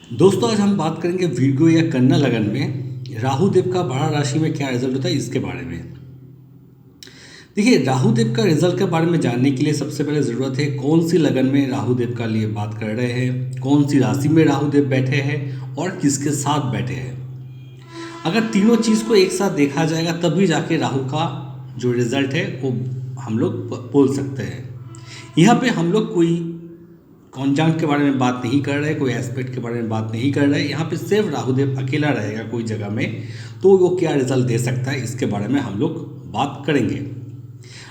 दोस्तों आज हम बात करेंगे वीरगो या कन्या लगन में राहु देव का बारह राशि में क्या रिजल्ट होता है इसके बारे में। देखिए, राहु देव का रिजल्ट के बारे में जानने के लिए सबसे पहले ज़रूरत है कौन सी लगन में राहु देव का लिए बात कर रहे हैं, कौन सी राशि में राहु देव बैठे हैं और किसके साथ बैठे हैं। अगर तीनों चीज़ को एक साथ देखा जाएगा तभी जाके राहु का जो रिजल्ट है वो हम लोग बोल सकते हैं। यहाँ पे हम लोग कोई कॉन्जंक्ट के बारे में बात नहीं कर रहे, कोई एस्पेक्ट के बारे में बात नहीं कर रहे। यहाँ पे सिर्फ राहुदेव अकेला रहेगा कोई जगह में तो वो क्या रिजल्ट दे सकता है इसके बारे में हम लोग बात करेंगे।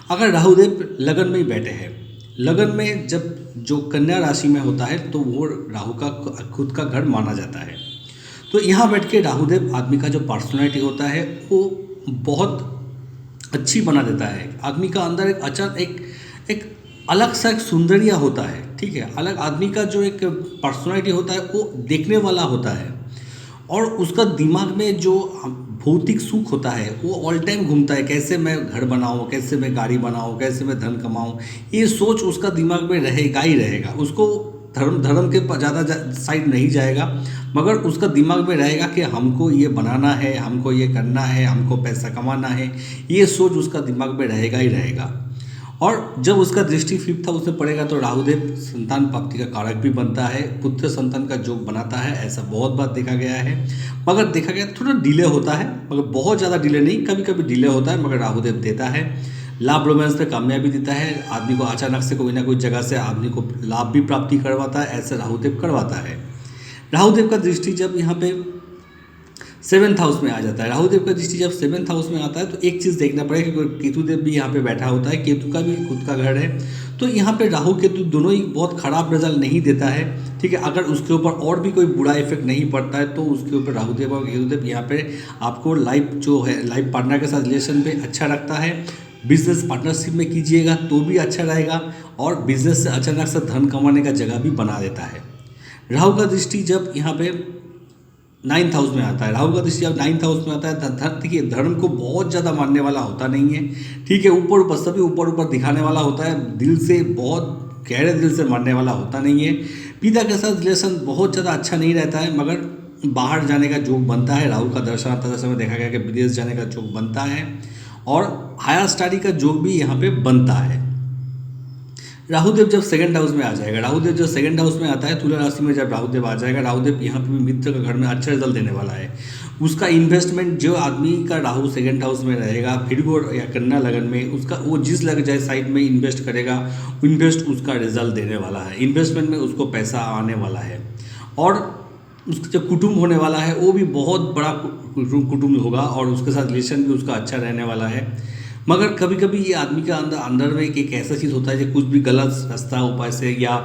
अगर राहुदेव लगन में ही बैठे हैं, लगन में जब जो कन्या राशि में होता है तो वो राहु का खुद का घर माना जाता है। तो यहाँ बैठ के राहुदेव आदमी का जो पर्सनैलिटी होता है वो बहुत अच्छी बना देता है। आदमी का अंदर एक एक अलग सा एक सुंदरिया होता है, ठीक है। अलग आदमी का जो एक पर्सनैलिटी होता है वो देखने वाला होता है और उसका दिमाग में जो भौतिक सुख होता है वो ऑल टाइम घूमता है, कैसे मैं घर बनाऊं, कैसे मैं गाड़ी बनाऊं, कैसे मैं धन कमाऊं। ये सोच उसका दिमाग में रहेगा ही रहेगा। उसको धर्म धर्म के ज़्यादा साइड नहीं जाएगा, मगर उसका दिमाग में रहेगा कि हमको ये बनाना है, हमको ये करना है, हमको पैसा कमाना है। ये सोच उसका दिमाग में रहेगा ही रहेगा। और जब उसका दृष्टि फिफ्थ हाउस में पड़ेगा तो राहुदेव संतान प्राप्ति का कारक भी बनता है, पुत्र संतान का योग बनाता है। ऐसा बहुत बार देखा गया है, मगर देखा गया थोड़ा डिले होता है, मगर बहुत ज़्यादा डिले नहीं, कभी कभी डिले होता है, मगर राहुदेव देता है। लाभ रोमांस पे कामयाबी देता है। आदमी को अचानक से कोई ना कोई जगह से आदमी को लाभ भी प्राप्ति करवाता है, ऐसे राहुदेव करवाता है। राहुदेव का दृष्टि जब यहाँ पे सेवन्थ हाउस में आ जाता है, राहुदेव का दृष्टि जब सेवन्थ हाउस में आता है तो एक चीज़ देखना पड़ेगा क्योंकि केतुदेव भी यहाँ पे बैठा होता है, केतु का भी खुद का घर है। तो यहाँ पे राहु केतु दोनों ही बहुत खराब रिजल्ट नहीं देता है, ठीक है। अगर उसके ऊपर और भी कोई बुरा इफेक्ट नहीं पड़ता है तो उसके ऊपर राहुदेव और केतुदेव यहाँ पे आपको लाइफ जो है लाइफ पार्टनर के साथ रिलेशन पे अच्छा रखता है। बिजनेस पार्टनरशिप में कीजिएगा तो भी अच्छा रहेगा और बिजनेस से अचानक से धन कमाने का जगह भी बना देता है। राहु का दृष्टि जब यहाँ पे नाइन्थ हाउस में आता है, राहु का दृष्टि जब नाइन्थ हाउस में आता है, देखिए धर्म को बहुत ज़्यादा मानने वाला होता नहीं है, ठीक है। ऊपर ऊपर सभी ऊपर ऊपर दिखाने वाला होता है, दिल से बहुत गहरे दिल से मानने वाला होता नहीं है। पिता के साथ रिलेशन बहुत ज़्यादा अच्छा नहीं रहता है, मगर बाहर जाने का जोग बनता है। राहु का दर्शन आता है समय देखा गया कि विदेश जाने का जोग बनता है और हायर स्टडी का जोग भी यहाँ पे बनता है। राहुदेव जब सेकंड हाउस में आ जाएगा, राहुदेव जब सेकंड हाउस में आता है तुला राशि में, जब राहुदेव आ जाएगा, राहुदेव यहाँ पे भी मित्र का घर में अच्छा रिजल्ट देने वाला है। उसका इन्वेस्टमेंट जो आदमी का राहु सेकंड हाउस में रहेगा फिरगो या कन्या लगन में, उसका वो जिस लग जाए साइड में इन्वेस्ट करेगा, इन्वेस्ट उसका रिजल्ट देने वाला है। इन्वेस्टमेंट में उसको पैसा आने वाला है और उसका जो कुटुंब होने वाला है वो भी बहुत बड़ा कुटुंब होगा और उसके साथ रिलेशन भी उसका अच्छा रहने वाला है। मगर कभी कभी ये आदमी का अंदर में एक ऐसा चीज़ होता है जो कुछ भी गलत रास्ता उपाय से या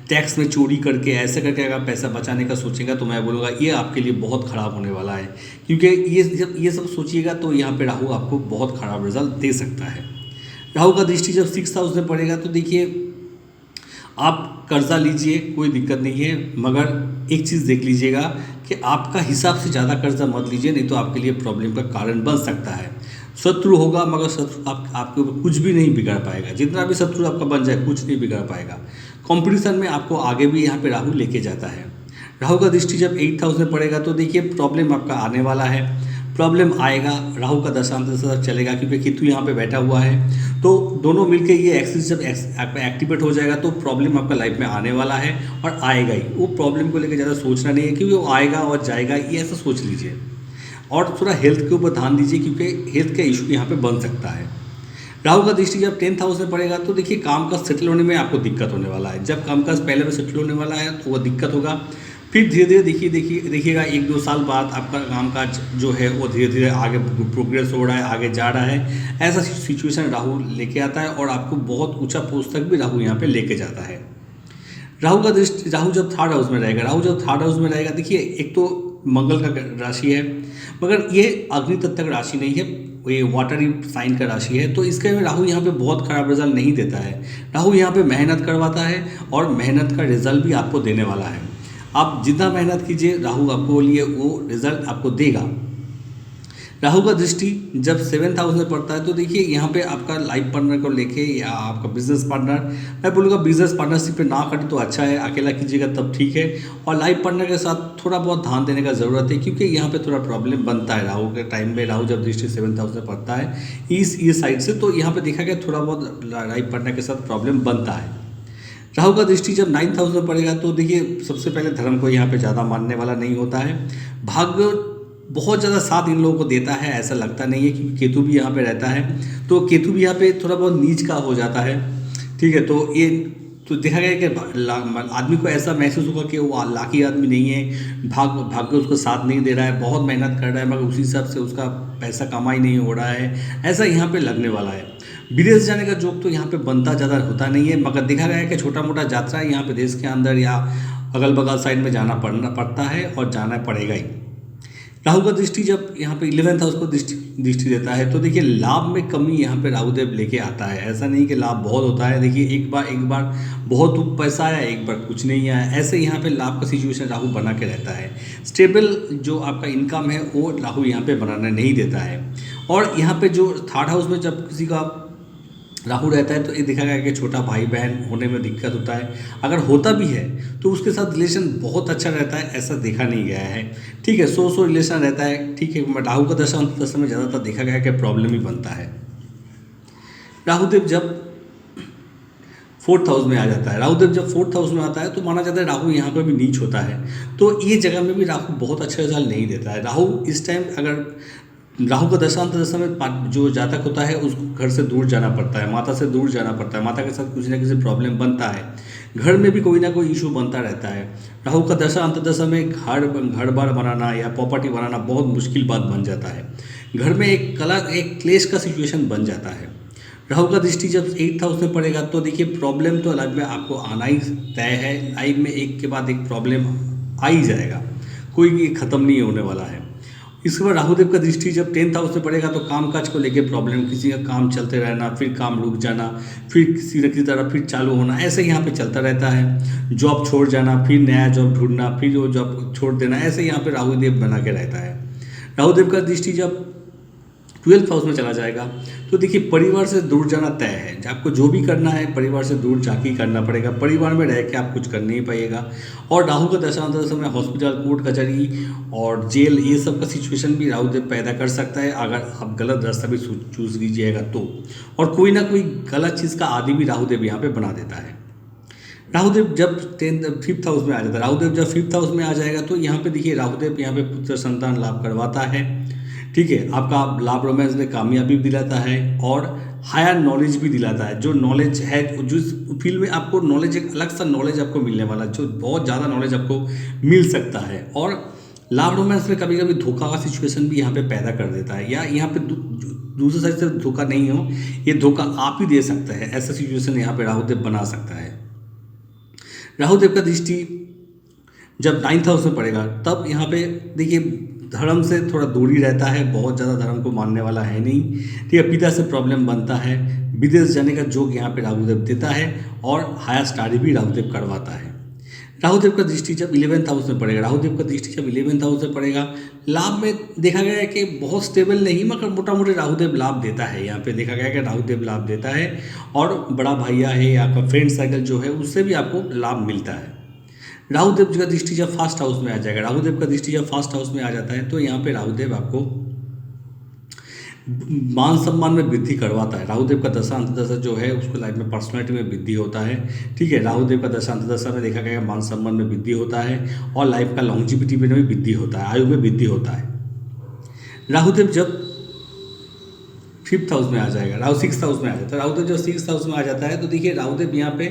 टैक्स में चोरी करके ऐसे करके अगर पैसा बचाने का सोचेगा तो मैं बोलूँगा ये आपके लिए बहुत ख़राब होने वाला है, क्योंकि ये जब ये सब सोचिएगा तो यहाँ पे राहु आपको बहुत ख़राब रिजल्ट दे सकता है। राहु का दृष्टि जब सिक्स हाउस में पड़ेगा तो देखिए आप कर्जा लीजिए, कोई दिक्कत नहीं है, मगर एक चीज़ देख लीजिएगा कि आपका हिसाब से ज़्यादा कर्जा मत लीजिए, नहीं तो आपके लिए प्रॉब्लम का कारण बन सकता है। शत्रु होगा मगर शत्रु आपके ऊपर कुछ भी नहीं बिगाड़ पाएगा, जितना भी शत्रु आपका बन जाए कुछ नहीं बिगाड़ पाएगा। कंपटीशन में आपको आगे भी यहाँ पे राहु लेके जाता है। राहु का दृष्टि जब एट्थ हाउस में पड़ेगा तो देखिए प्रॉब्लम आपका आने वाला है, प्रॉब्लम आएगा। राहु का दशांत से चलेगा क्योंकि केतु यहाँ पे बैठा हुआ है, तो दोनों मिलके ये एक्सिस जब एक्टिवेट हो जाएगा तो प्रॉब्लम आपका लाइफ में आने वाला है और आएगा ही। वो प्रॉब्लम को लेकर ज़्यादा सोचना नहीं है क्योंकि वो आएगा और जाएगा, ये ऐसा सोच लीजिए। और थोड़ा हेल्थ के ऊपर ध्यान दीजिए क्योंकि हेल्थ का इशू यहाँ पे बन सकता है। राहु का दृष्टि जब टेंथ हाउस में पड़ेगा तो देखिए काम का सेटल होने में आपको दिक्कत होने वाला है। जब काम का पहले में सेटल होने वाला है तो वह दिक्कत होगा, फिर धीरे धीरे देखिएगा 1-2 साल बाद आपका काम काज जो है वो धीरे धीरे आगे प्रोग्रेस हो रहा है, आगे जा रहा है। ऐसा सिचुएशन राहु लेके आता है और आपको बहुत ऊंचा पोस्ट तक भी राहु यहाँ पे लेके जाता है। राहु का दृष्टि राहु जब थर्ड हाउस में रहेगा, राहु जब थर्ड हाउस में रहेगा देखिए एक तो मंगल का राशि है, मगर ये अग्नि तत्व का राशि नहीं है, ये वाटरी साइन का राशि है, तो इसके में राहु यहाँ पे बहुत खराब रिजल्ट नहीं देता है। राहु यहाँ पे मेहनत करवाता है और मेहनत का रिजल्ट भी आपको देने वाला है। आप जितना मेहनत कीजिए राहु आपको लिए वो रिजल्ट आपको देगा। राहु का दृष्टि जब 7th हाउस में पड़ता है तो देखिए यहाँ पे आपका लाइफ पार्टनर को लेके या आपका बिजनेस पार्टनर, मैं बोलूँगा बिजनेस पार्टनरशिप पे ना करें तो अच्छा है, अकेला कीजिएगा तब ठीक है। और लाइफ पार्टनर के साथ थोड़ा बहुत ध्यान देने का ज़रूरत है, क्योंकि यहाँ पे थोड़ा प्रॉब्लम बनता है राहु के टाइम में। राहु जब दृष्टि 7th हाउस में पड़ता है इस साइड से, तो यहाँ पर देखा गया थोड़ा बहुत लाइफ पार्टनर के साथ प्रॉब्लम बनता है। राहु का दृष्टि जब 9th हाउस में पड़ेगा तो देखिए सबसे पहले धर्म को यहाँ पे ज़्यादा मानने वाला नहीं होता है। भाग्य बहुत ज़्यादा साथ इन लोगों को देता है ऐसा लगता नहीं है, क्योंकि केतु भी यहाँ पे रहता है, तो केतु भी यहाँ पे थोड़ा बहुत नीच का हो जाता है। ठीक है, तो ये तो देखा गया कि आदमी को ऐसा महसूस होगा कि वो लाकी आदमी नहीं है, भाग्य उसको साथ नहीं दे रहा है, बहुत मेहनत कर रहा है मगर उसी हिसाब से उसका पैसा कमाई नहीं हो रहा है, ऐसा यहाँ पे लगने वाला है। विदेश जाने का जोक तो यहाँ पे बनता ज़्यादा होता नहीं है, मगर देखा गया है कि छोटा मोटा यात्रा यहाँ पे देश के अंदर या अगल बगल साइड में जाना पड़ता है और जाना पड़ेगा ही। राहु का दृष्टि जब यहाँ पे 11th हाउस को दृष्टि देता है तो देखिए लाभ में कमी यहाँ पे राहुदेव लेके आता है। ऐसा नहीं कि लाभ बहुत होता है, देखिए एक बार बहुत पैसा आया, एक बार कुछ नहीं आया, ऐसे यहाँ पे लाभ का सिचुएशन राहु बना के रहता है। स्टेबल जो आपका इनकम है वो राहु यहाँ पे बनाने नहीं देता है। और यहाँ पे जो 3rd हाउस में जब किसी का राहु रहता है तो ये देखा गया कि छोटा भाई बहन होने में दिक्कत होता है, अगर होता भी है तो उसके साथ रिलेशन बहुत अच्छा रहता है, ऐसा देखा नहीं गया है। ठीक है, सो रिलेशन रहता है, ठीक है। राहु का दशा में ज़्यादातर देखा गया कि प्रॉब्लम ही बनता है। राहुदेव जब 4th हाउस में आ जाता है, राहुदेव जब 4th हाउस में आता है तो माना जाता है राहु यहाँ पर भी नीच होता है, तो ये जगह में भी राहु बहुत अच्छा रिजल्ट नहीं देता है। राहु इस टाइम अगर राहु का दशा में जो जातक होता है उसको घर से दूर जाना पड़ता है, माता से दूर जाना पड़ता है, माता के साथ कुछ ना किसी प्रॉब्लम बनता है, घर में भी कोई ना कोई इशू बनता रहता है। राहु का दशा अंतर्दशा में घर बार बनाना या प्रॉपर्टी बनाना बहुत मुश्किल बात बन जाता है, घर में एक क्लेश का सिचुएशन बन जाता है। राहु का दृष्टि जब 8th हाउस में पड़ेगा तो देखिए प्रॉब्लम तो लाइफ में आपको आना ही तय है, लाइफ में एक के बाद एक प्रॉब्लम आ ही जाएगा, कोई ख़त्म नहीं होने वाला है। इसके बाद राहुदेव का दृष्टि जब 10th हाउस में पड़ेगा तो कामकाज को लेके प्रॉब्लम, किसी का काम चलते रहना, फिर काम रुक जाना, फिर किसी न किसी तरह फिर चालू होना, ऐसे यहाँ पे चलता रहता है। जॉब छोड़ जाना, फिर नया जॉब ढूंढना, फिर वो जॉब छोड़ देना, ऐसे यहाँ पे राहुदेव बना के रहता है। राहुदेव का दृष्टि जब 12th हाउस में चला जाएगा तो देखिए परिवार से दूर जाना तय है। आपको जो भी करना है परिवार से दूर जाके ही करना पड़ेगा, परिवार में रह के आप कुछ कर नहीं पाइएगा। और राहु का दशांतर में हॉस्पिटल, कोर्ट कचहरी और जेल, ये सब का सिचुएशन भी राहुदेव पैदा कर सकता है अगर आप गलत रास्ता भी चूज कीजिएगा तो। और कोई ना कोई गलत चीज़ का आदि भी राहुदेव यहाँ पे बना देता है। राहुदेव जब 5th हाउस में आ जाता है, राहुदेव जब 5th हाउस में आ जाएगा तो यहाँ पे देखिए राहुदेव यहाँ पे पुत्र संतान लाभ करवाता है। ठीक है, आपका लाभ रोमांस में कामयाबी भी दिलाता है और हायर नॉलेज भी दिलाता है। जो नॉलेज है, जो फील्ड में आपको नॉलेज, एक अलग सा नॉलेज आपको मिलने वाला है, जो बहुत ज़्यादा नॉलेज आपको मिल सकता है। और लाभ रोमांस में कभी कभी धोखा का सिचुएशन भी यहाँ पे पैदा कर देता है, या यहाँ पे दूसरे साइड से धोखा नहीं हो, ये धोखा आप ही दे सकते हैं, ऐसा सिचुएशन यहाँ पे राहुदेव बना सकता है। राहुदेव का दृष्टि जब 9th हाउस में पड़ेगा तब यहाँ पे देखिए धर्म से थोड़ा दूरी रहता है, बहुत ज़्यादा धर्म को मानने वाला है नहीं। ठीक है, पिता से प्रॉब्लम बनता है, विदेश जाने का जोग यहाँ पे राहुदेव देता है और हायर स्टडी भी राहुदेव करवाता है। राहुदेव का दृष्टि जब 11th हाउस में पड़ेगा, राहुदेव का दृष्टि जब 11th हाउस में पड़ेगा, लाभ में देखा गया है कि बहुत स्टेबल नहीं मगर मोटा मोटी राहुदेव लाभ देता है। यहाँ पे देखा गया है कि राहुदेव लाभ देता है और बड़ा भैया है या आपका फ्रेंड सर्कल जो है उससे भी आपको लाभ मिलता है। राहुदेव का दृष्टि जब 1st हाउस में आ जाएगा, राहुदेव का दृष्टि जब 1st हाउस में आ जाता है तो यहाँ पे राहुदेव आपको मान सम्मान में वृद्धि करवाता है। राहुदेव का दशा अंतदशा जो है उसको लाइफ में पर्सनालिटी में वृद्धि होता है। ठीक है, राहुदेव का दशा अंतदशा में देखा गया मान सम्मान में वृद्धि होता है और लाइफ का लॉन्जिविटी में भी वृद्धि होता है, आयु में वृद्धि होता है। राहुदेव जब 5th हाउस में आ जाएगा, राहु 6th हाउस में आ जाता है, राहुदेव जब 6th हाउस में आ जाता है तो देखिए राहुदेव यहाँ पे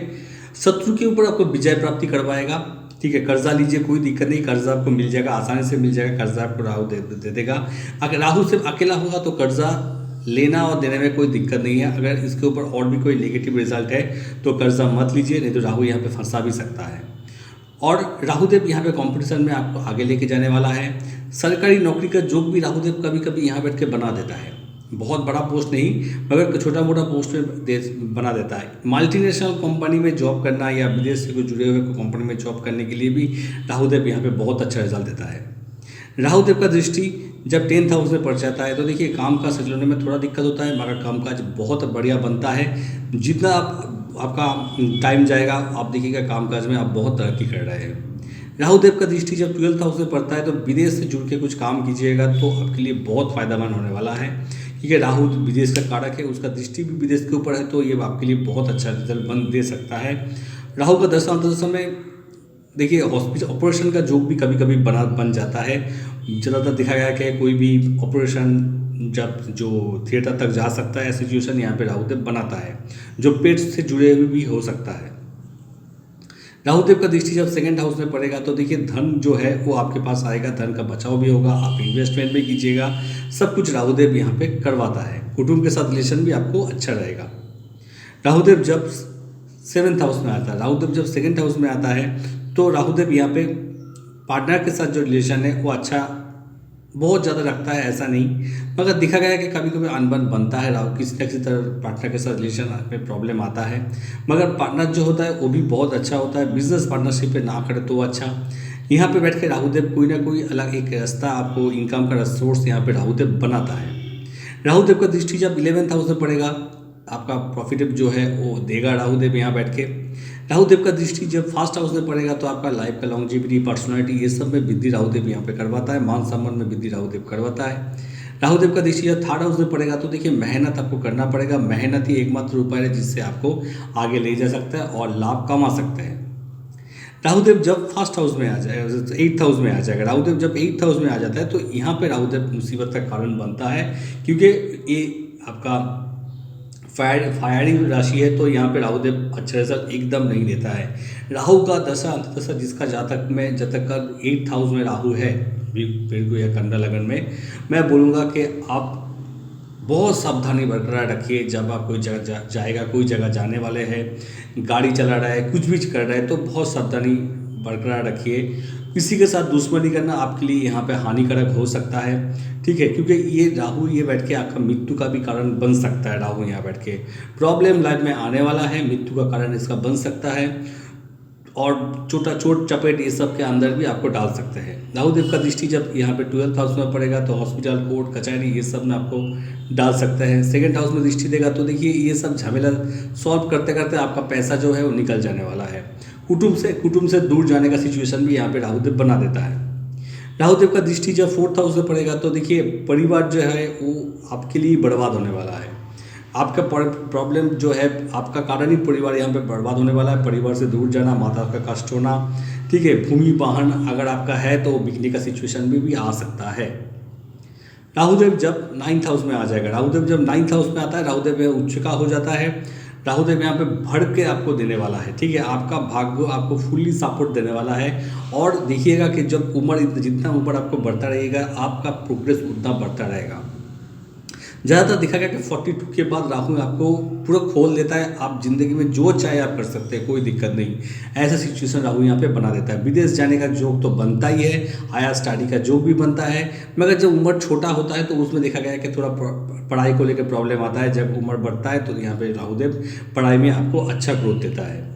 शत्रु के ऊपर आपको विजय प्राप्ति करवाएगा। ठीक है, कर्जा लीजिए, कोई दिक्कत नहीं, कर्जा आपको मिल जाएगा, आसानी से मिल जाएगा, कर्जा आपको राहु दे देगा। अगर राहु सिर्फ अकेला होगा तो कर्जा लेना और देने में कोई दिक्कत नहीं है। अगर इसके ऊपर और भी कोई नेगेटिव रिजल्ट है तो कर्जा मत लीजिए, नहीं तो राहु यहाँ पे फंसा भी सकता है। और राहुदेव यहाँ पे कंपटीशन में आपको आगे लेके जाने वाला है। सरकारी नौकरी का जोग भी राहुदेव कभी कभी यहाँ बैठ के बना देता है, बहुत बड़ा पोस्ट नहीं मगर छोटा मोटा पोस्ट में बना देता है। मल्टीनेशनल कंपनी में जॉब करना या विदेश से जुड़े हुए कंपनी में जॉब करने के लिए भी राहुदेव यहाँ पे बहुत अच्छा रिजल्ट देता है। राहु देव का दृष्टि जब 10th हाउस में पड़ जाता है तो देखिए काम काज सेटल होने में थोड़ा दिक्कत होता है, मगर कामकाज बहुत बढ़िया बनता है। जितना आप आपका टाइम जाएगा आप देखिएगा कामकाज में आप बहुत तरक्की कर रहे हैं। राहु देव का दृष्टि जब 12th हाउस में पड़ता है तो विदेश से जुड़ के कुछ काम कीजिएगा तो आपके लिए बहुत फायदेमंद होने वाला है, क्योंकि राहु विदेश का कारक है, उसका दृष्टि भी विदेश के ऊपर है, तो ये आपके लिए बहुत अच्छा रिजल्ट दे सकता है। राहु का दशा अंतर्दशा में देखिए हॉस्पिटल ऑपरेशन का जोक भी कभी कभी बन जाता है। ज़्यादातर देखा गया कि कोई भी ऑपरेशन जब जो थिएटर तक जा सकता है सिचुएशन यहाँ पे राहुदेव बनाता है, जो पेट से जुड़े हुए भी हो सकता है। राहुदेव का दृष्टि जब 2nd हाउस में पड़ेगा तो देखिए धन जो है वो आपके पास आएगा, धन का बचाव भी होगा, आप इन्वेस्टमेंट भी कीजिएगा, सब कुछ राहुदेव यहाँ पे करवाता है। कुटुंब के साथ रिलेशन भी आपको अच्छा रहेगा। राहुदेव जब 7th हाउस में आता है, राहुदेव जब 2nd हाउस में आता है तो राहुदेव यहाँ पे पार्टनर के साथ जो रिलेशन है वो अच्छा बहुत ज़्यादा रखता है, ऐसा नहीं, मगर देखा गया है कि कभी कभी अनबन बनता है, राहु किसी न किसी तरह पार्टनर के साथ रिलेशन में प्रॉब्लम आता है, मगर पार्टनर जो होता है वो भी बहुत अच्छा होता है। बिजनेस पार्टनरशिप पे ना करे तो अच्छा। यहाँ पे बैठ के राहुदेव कोई ना कोई अलग एक रास्ता आपको इनकम का सोर्स यहाँ पे राहुदेव बनाता है। राहुदेव का दृष्टि जब 11th हाउस में पड़ेगा आपका प्रॉफिट जो है वो देगा राहुदेव यहाँ बैठ के। राहुदेव का दृष्टि जब 1st हाउस में पड़ेगा तो आपका लाइफ का लॉन्जिविटी, पर्सनालिटी, ये सब में वृद्धि राहुदेव यहाँ पे करवाता है, मान सम्मान में वृद्धि राहुदेव करवाता है। राहुदेव का दृष्टि जब 3rd हाउस में पड़ेगा तो देखिए मेहनत आपको करना पड़ेगा, मेहनत ही एकमात्र उपाय है जिससे आपको आगे ले जा सकता है और लाभ कमा सकते हैं। राहुदेव जब 1st हाउस में आ जाएगा, 8th हाउस में आ जाएगा, राहुदेव जब 8th हाउस में आ जाता है तो यहाँ पे राहुदेव मुसीबत का कारण बनता है, क्योंकि ये आपका फायरिंग राशि है, तो यहाँ पे राहुदेव अच्छा रिजल्ट एकदम नहीं देता है। राहु का दशा अंतदशा जिसका जातक में जब तक 8th हाउस में राहु है बिल्कुल या कन्या लगन में, मैं बोलूँगा कि आप बहुत सावधानी बरकरार रखिए। जब आप कोई जगह जाएगा, कोई जगह जाने वाले हैं, गाड़ी चला रहा है, कुछ भी कर रहा है तो बहुत सावधानी बरकरार रखिए। किसी के साथ दुश्मनी करना आपके लिए यहाँ पे हानिकारक हो सकता है, ठीक है, क्योंकि ये राहु ये बैठ के आपका मृत्यु का भी कारण बन सकता है। राहु यहाँ बैठ के प्रॉब्लम लाइफ में आने वाला है, मृत्यु का कारण इसका बन सकता है, और चोट चपेट ये सब के अंदर भी आपको डाल सकते हैं। राहुदेव का दृष्टि जब यहाँ पे 12th हाउस में पड़ेगा तो हॉस्पिटल, कोर्ट कचहरी ये सब में आपको डाल सकते हैं। 2nd हाउस में दृष्टि देगा तो देखिए ये सब झमेला सॉल्व करते करते आपका पैसा जो है वो निकल जाने वाला है। कुटुंब से दूर जाने का सिचुएशन भी यहाँ पे राहुदेव बना देता है। राहुदेव का दृष्टि जब 4th हाउस में पड़ेगा तो देखिए परिवार जो है वो आपके लिए बर्बाद होने वाला है। आपका प्रॉब्लम जो है आपका कारण ही परिवार यहाँ पे बर्बाद होने वाला है। परिवार से दूर जाना, माता का कष्ट होना, ठीक है, भूमि वाहन अगर आपका है तो बिकने का सिचुएशन भी आ सकता है। राहुदेव जब 9th हाउस में आ जाएगा, राहुदेव जब 9th हाउस में आता है, राहुदेव उच्च का हो जाता है। राहुदेव यहाँ पे भर के आपको देने वाला है, ठीक है, आपका भाग्य आपको फुल्ली सपोर्ट देने वाला है। और देखिएगा कि जब जितना उम्र आपको बढ़ता रहेगा आपका प्रोग्रेस उतना बढ़ता रहेगा। ज़्यादातर देखा गया कि 42 के बाद राहु आपको पूरा खोल देता है, आप ज़िंदगी में जो चाहे आप कर सकते हैं, कोई दिक्कत नहीं। ऐसा सिचुएशन राहु यहाँ पे बना देता है। विदेश जाने का जोग तो बनता ही है, हायर स्टडी का जोग भी बनता है, मगर जब उम्र छोटा होता है तो उसमें देखा गया कि थोड़ा पढ़ाई को लेकर प्रॉब्लम आता है। जब उम्र बढ़ता है तो यहाँ पर राहुदेव पढ़ाई में आपको अच्छा ग्रोथ देता है।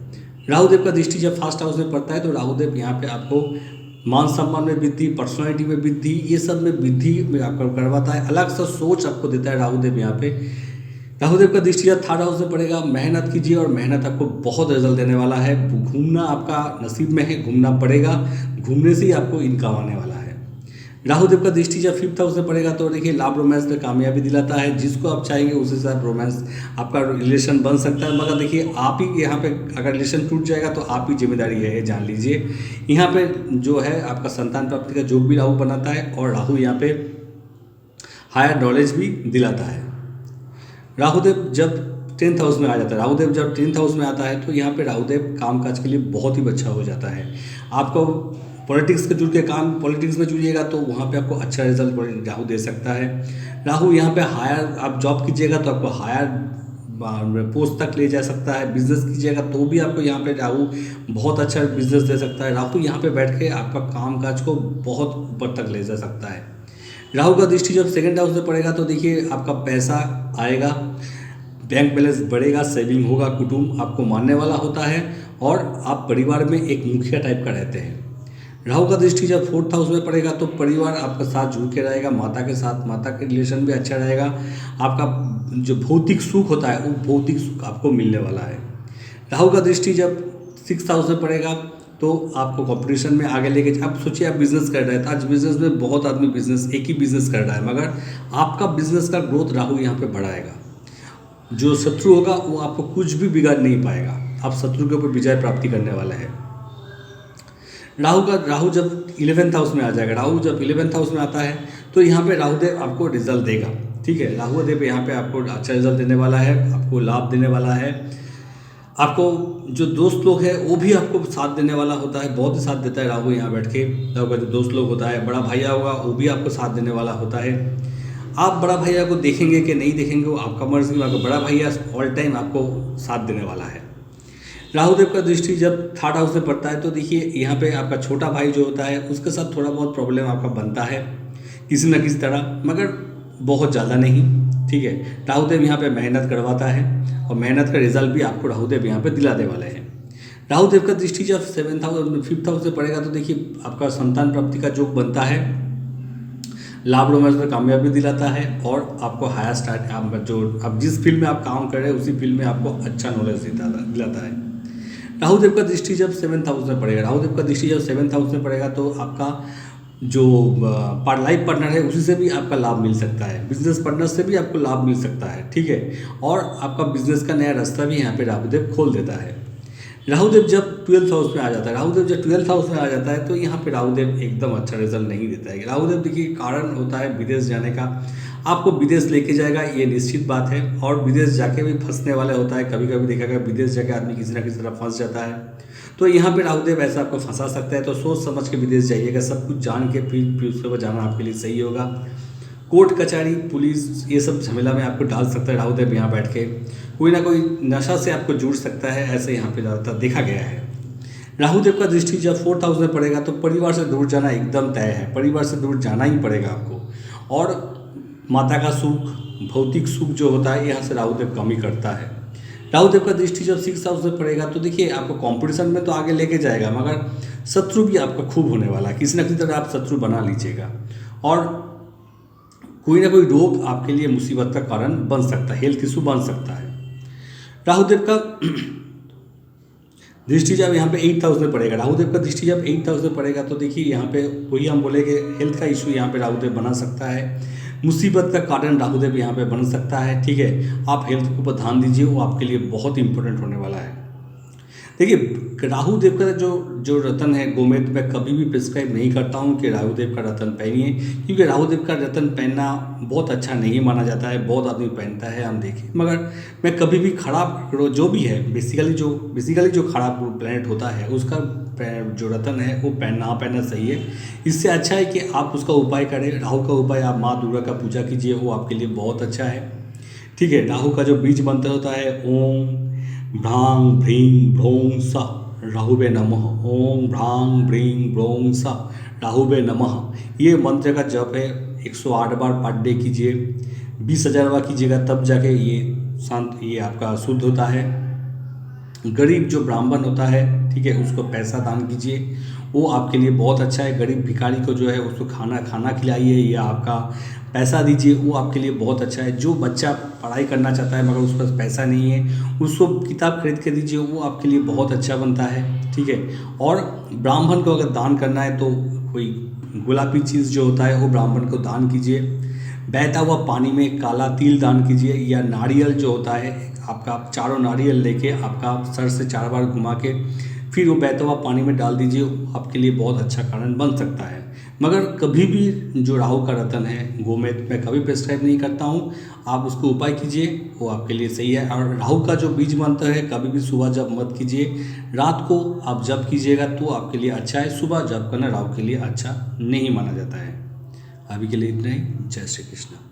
राहुदेव का दृष्टि जब 1st हाउस में पड़ता है तो राहुदेव यहाँ पे आपको मान सम्मान में वृद्धि, पर्सनालिटी में वृद्धि, ये सब में वृद्धि में आपको करवाता है। अलग सा सोच आपको देता है राहुदेव यहाँ पे। राहुदेव का दृष्टि जब 3rd हाउस में पड़ेगा, मेहनत कीजिए और मेहनत आपको बहुत रिजल्ट देने वाला है। घूमना आपका नसीब में है, घूमना पड़ेगा, घूमने से ही आपको इनकम आने वाला है। राहुदेव का दृष्टि जब 5th हाउस में पड़ेगा तो देखिए लाभ रोमांस में कामयाबी दिलाता है। जिसको आप चाहेंगे उसी साथ रोमांस आपका रिलेशन बन सकता है, मगर देखिए आप ही यहाँ पे अगर रिलेशन टूट जाएगा तो आप ही जिम्मेदारी है, जान लीजिए। यहाँ पे जो है आपका संतान प्राप्ति का जोग भी राहु बनाता है, और राहु यहाँ पे हायर नॉलेज भी दिलाता है। राहुदेव जब 10th हाउस में आ जाता है, राहुदेव जब 10th हाउस में आता है तो यहाँ पे राहुदेव कामकाज के लिए बहुत ही अच्छा हो जाता है। आपको पॉलिटिक्स के जुड़ के पॉलिटिक्स में जुड़िएगा तो वहाँ पे आपको अच्छा रिजल्ट राहु दे सकता है। राहु यहाँ पे हायर आप जॉब कीजिएगा तो आपको हायर पोस्ट तक ले जा सकता है। बिजनेस कीजिएगा तो भी आपको यहाँ पे राहु बहुत अच्छा बिजनेस दे सकता है। राहु यहाँ पे बैठ के आपका कामकाज को बहुत ऊपर तक ले जा सकता है। राहु का दृष्टि जब 2nd हाउस में पड़ेगा तो देखिए आपका पैसा आएगा, बैंक बैलेंस बढ़ेगा, सेविंग होगा, कुटुंब आपको मानने वाला होता है, और आप परिवार में एक मुखिया टाइप का रहते हैं। राहु का दृष्टि जब 4th हाउस में पड़ेगा तो परिवार आपका साथ जुड़ के रहेगा, माता के साथ, माता के रिलेशन भी अच्छा रहेगा। आपका जो भौतिक सुख होता है वो भौतिक सुख आपको मिलने वाला है। राहु का दृष्टि जब 6th हाउस में पड़ेगा तो आपको कंपटीशन में आगे लेके, आप सोचिए आप बिजनेस कर रहे हैं तो आज बिजनेस में बहुत आदमी एक ही बिजनेस कर रहा है, मगर आपका बिजनेस का ग्रोथ राहु यहाँ पे बढ़ाएगा। जो शत्रु होगा वो आपको कुछ भी बिगाड़ नहीं पाएगा, आप शत्रु के ऊपर विजय प्राप्ति करने वाले हैं। राहु जब 11th हाउस में आ जाएगा, राहु जब 11th हाउस में आता है तो यहाँ पे राहुदेव आपको रिजल्ट देगा, ठीक है। राहुदेव यहाँ पे आपको अच्छा रिजल्ट देने वाला है, आपको लाभ देने वाला है। आपको जो दोस्त लोग हैं वो भी आपको साथ देने वाला होता है, बहुत ही साथ देता है राहु यहाँ बैठ के। राहु का जो दोस्त लोग होता है, बड़ा भैया होगा वो भी आपको साथ देने वाला होता है। आप बड़ा भैया को देखेंगे कि नहीं देखेंगे वो आपका मर्जी, आपका बड़ा भैया ऑल टाइम आपको साथ देने वाला है। राहुदेव का दृष्टि जब 3rd हाउस में पड़ता है तो देखिए यहाँ पे आपका छोटा भाई जो होता है उसके साथ थोड़ा बहुत प्रॉब्लम आपका बनता है किसी न किसी तरह, मगर बहुत ज़्यादा नहीं, ठीक है। राहुदेव यहाँ पे मेहनत करवाता है और मेहनत का रिजल्ट भी आपको राहुदेव यहाँ पे दिलाने वाले हैं। राहुदेव का दृष्टि जब 5th हाउस से पड़ेगा तो देखिए आपका संतान प्राप्ति का योग बनता है, लाभ रोमांस में कामयाबी दिलाता है और आपको हायर स्टार्ट जो आप जिस फील्ड में आप काम कर रहे हैं उसी फील्ड में आपको अच्छा नॉलेज दिलाता है। राहुदेव का दृष्टि जब 7th हाउस में पड़ेगा, राहुदेव का दृष्टि जब 7th हाउस में पड़ेगा तो आपका जो लाइफ पार्टनर है उसी से भी आपका लाभ मिल सकता है, बिजनेस पार्टनर से भी आपको लाभ मिल सकता है, ठीक है। और आपका बिजनेस का नया रास्ता भी यहाँ पे राहुदेव खोल देता है। राहुदेव जब 12th हाउस में आ जाता है, राहुदेव जब 12th हाउस में आ जाता है तो यहाँ पे राहुदेव एकदम अच्छा रिजल्ट नहीं देता है। राहुदेव देखिए कारण होता है विदेश जाने का, आपको विदेश लेके जाएगा ये निश्चित बात है, और विदेश जाके भी फंसने वाला होता है। कभी कभी देखा गया विदेश जाके आदमी किसी ना किसी तरह फंस जाता है, तो यहाँ पे राहुदेव ऐसा आपको फंसा सकता है। तो सोच समझ के विदेश जाइएगा, सब कुछ जान के फिर उसके बाद जाना आपके लिए सही होगा। कोर्ट कचहरी पुलिस ये सब झमेला में आपको डाल सकता है राहुदेव यहाँ बैठ के, कोई ना कोई नशा से आपको जुड़ सकता है, ऐसे यहाँ पे ज़्यादातर देखा गया है। राहुदेव का दृष्टि जब 4th हाउस में पड़ेगा तो परिवार से दूर जाना एकदम तय है, परिवार से दूर जाना ही पड़ेगा आपको। और माता का सुख, भौतिक सुख जो होता है यहाँ से राहुदेव कमी करता है। राहुदेव का दृष्टि जब 6th हाउस में पड़ेगा तो देखिए आपको कंपटीशन में तो आगे लेके जाएगा, मगर शत्रु भी आपका खूब होने वाला है, किसी न किसी तरह आप शत्रु बना लीजिएगा। और कोई ना कोई रोग आपके लिए मुसीबत का कारण बन सकता है, हेल्थ इशू बन सकता है। राहुदेव का दृष्टि जब यहाँ पे 8th हाउस में पड़ेगा, राहुदेव का दृष्टि जब 8th हाउस में पड़ेगा तो देखिए यहाँ पे वही हम बोले कि हेल्थ का इशू यहाँ पे राहुदेव बना सकता है, मुसीबत का कारण राहुदेव यहाँ पे बन सकता है, ठीक है। आप हेल्थ के ऊपर ध्यान दीजिए, वो आपके लिए बहुत इंपॉर्टेंट होने वाला है। देखिए राहुदेव का जो रतन है गोमेद, मैं कभी भी प्रिस्क्राइब नहीं करता हूँ कि राहुदेव का रतन पहनिए, क्योंकि राहुदेव का रतन पहनना बहुत अच्छा नहीं माना जाता है, बहुत आदमी पहनता है हम देखें, मगर मैं कभी भी खराब जो भी है बेसिकली जो खराब प्लैनेट होता है उसका जो रतन है वो पहनना सही है। इससे अच्छा है कि आप उसका उपाय करें, राहु का उपाय आप माँ दुर्गा का पूजा कीजिए, वो आपके लिए बहुत अच्छा है, ठीक है। राहु का जो बीज मंत्र होता है ओम भ्रांग भ्रीं भ्रों स राहुवे नमः, ओम भ्रांग भ्रीं भ्रों स राहुवे नमः, ये मंत्र का जप है 108 बार पर डे कीजिए, 20,000 बार कीजिएगा, तब जाके ये आपका शुद्ध होता है। गरीब जो ब्राह्मण होता है, ठीक है, उसको पैसा दान कीजिए, वो आपके लिए बहुत अच्छा है। गरीब भिखारी को जो है उसको खाना खिलाइए या आपका पैसा दीजिए, वो आपके लिए बहुत अच्छा है। जो बच्चा पढ़ाई करना चाहता है मगर उसके पास पैसा नहीं है, उसको किताब खरीद के दीजिए, वो आपके लिए बहुत अच्छा बनता है, ठीक है। और ब्राह्मण को अगर दान करना है तो कोई गुलाबी चीज़ जो होता है वो ब्राह्मण को दान कीजिए, बहता हुआ पानी में काला तिल दान कीजिए, या नारियल जो होता है आपका 4 नारियल लेके आपका सर से 4 बार घुमा के फिर वो बहता हुआ पानी में डाल दीजिए, आपके लिए बहुत अच्छा कारण बन सकता है। मगर कभी भी जो राहु का रतन है गोमेद मैं कभी प्रिस्क्राइब नहीं करता हूँ, आप उसको उपाय कीजिए, वो आपके लिए सही है। और राहु का जो बीज मंत्र है कभी भी सुबह जप मत कीजिए, रात को आप जप कीजिएगा तो आपके लिए अच्छा है। सुबह जप करना राहु के लिए अच्छा नहीं माना जाता है। अभी के लिए इतना ही। जय श्री कृष्ण।